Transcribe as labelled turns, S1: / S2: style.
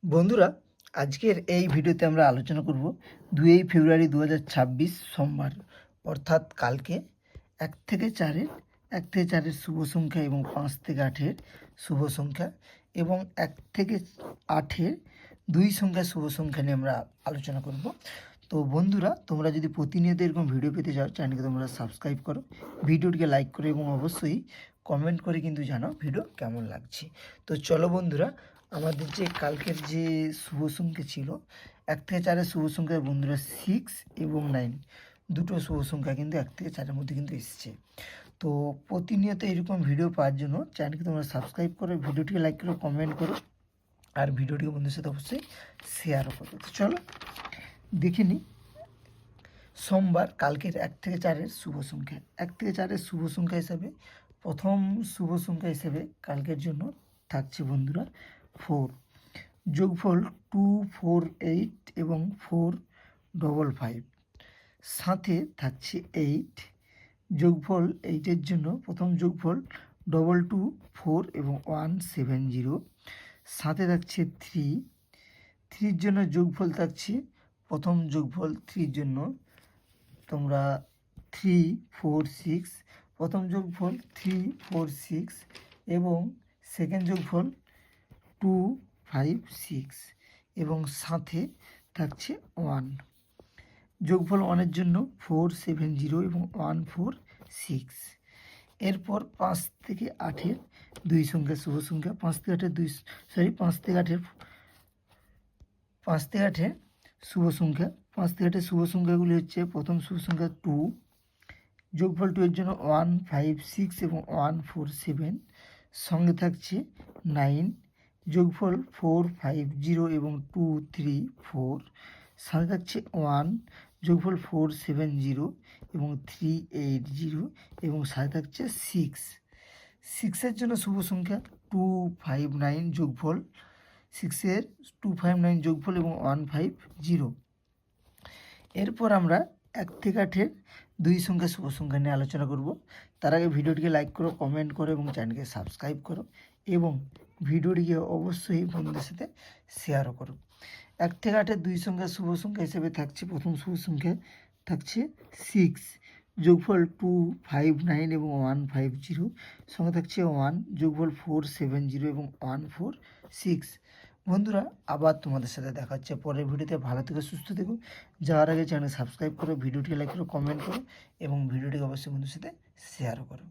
S1: বন্ধুরা, আজকের এই ভিডিওতে আমরা আলোচনা করব 2 ফেব্রুয়ারি 2026 সোমবার, অর্থাৎ কালকে 1 থেকে 4-এর শুভ সংখ্যা এবং 5 থেকে 8-এর শুভ সংখ্যা এবং 1 থেকে 8-এর 2 সংখ্যা শুভ সংখ্যা নিয়ে আমরা আলোচনা করব। তো বন্ধুরা, তোমরা যদি প্রতিনিয়ত এরকম ভিডিও পেতে চাও, চ্যানেলকে তোমরা সাবস্ক্রাইব করো, ভিডিওটিকে লাইক করো এবং অবশ্যই কমেন্ট করে কিন্তু জানাও ভিডিও কেমন লাগছে। তো চলো বন্ধুরা, আমাদের যে কালকের যে শুভ সংখ্যা ছিল 1 থেকে 4-এর শুভ সংখ্যা বন্ধুরা 6 এবং 9, দুটো শুভ সংখ্যা কিন্তু 1 থেকে 4-এর মধ্যে কিন্তু এসছে। তো প্রতিনিয়ত এরকম ভিডিও পাওয়ার জন্য চ্যানেলকে তোমরা সাবস্ক্রাইব করো, ভিডিওটিকে লাইক করো, কমেন্ট করো আর ভিডিওটিকে বন্ধুদের সাথে অবশ্যই শেয়ারও করো। তো চলো দেখে নিই সোমবার কালকের 1 থেকে 4-এর শুভ সংখ্যা। 1 থেকে 4-এর শুভ সংখ্যা হিসাবে প্রথম শুভ সংখ্যা হিসেবে কালকের জন্য থাকছে বন্ধুরা 4, যোগফল 248 এবং 455, সাথে থাকছে 8, যোগফল 8-এর জন্য প্রথম যোগফল 224 এবং 170, সাথে থাকছে 3-এর জন্য যোগফল থাকছে প্রথম যোগফল 3-এর জন্য তোমরা 346, প্রথম যোগফল 346 এবং সেকেন্ড যোগফল 256 এবং সাথে থাকছে 1, যোগফল 1-এর জন্য 470 এবং 146। এরপর 5 থেকে 8-এর 2 সংখ্যা শুভ সংখ্যা, 5 থেকে 8-এর শুভ সংখ্যা, 5 থেকে 8-এর শুভ সংখ্যাগুলি হচ্ছে প্রথম শুভ সংখ্যা 2, যোগফল 2 এর জন্য 156 এবং 147, সঙ্গে থাকছে 9, যোগফল 450 এবং 234, সাথে থাকছে 1, যোগফল 470 এবং 380 এবং সাথে থাকছে 6-এর জন্য শুভ সংখ্যা 259, যোগফল 6-এর 259 যোগফল এবং 150। এরপর আমরা 1 থেকে 8-এর 2 সংখ্যা শুভ সংখ্যা নিয়ে আলোচনা করব। তার আগে ভিডিওটিকে লাইক করো, কমেন্ট করো এবং চ্যানেলকে সাবস্ক্রাইব করো এবং ভিডিওটিকে অবশ্যই বন্ধুদের সাথে শেয়ারও করো। 1 থেকে 8-এর 2 সংখ্যা শুভ সংখ্যা হিসেবে থাকছে প্রথম শুভ সংখ্যা থাকছে 6, যোগফল 259 এবং 150, সঙ্গে থাকছে 1, যোগফল 470 এবং 146। বন্ধুরা, আবার তোমাদের সাথে দেখা হচ্ছে পরের ভিডিওতে। ভালো থেকো, সুস্থ থেকো। যাওয়ার আগে চ্যানেল সাবস্ক্রাইব করো, ভিডিওটি লাইক করো, কমেন্ট করো এবং ভিডিওটিকে অবশ্যই বন্ধুদের সাথে শেয়ারও করো।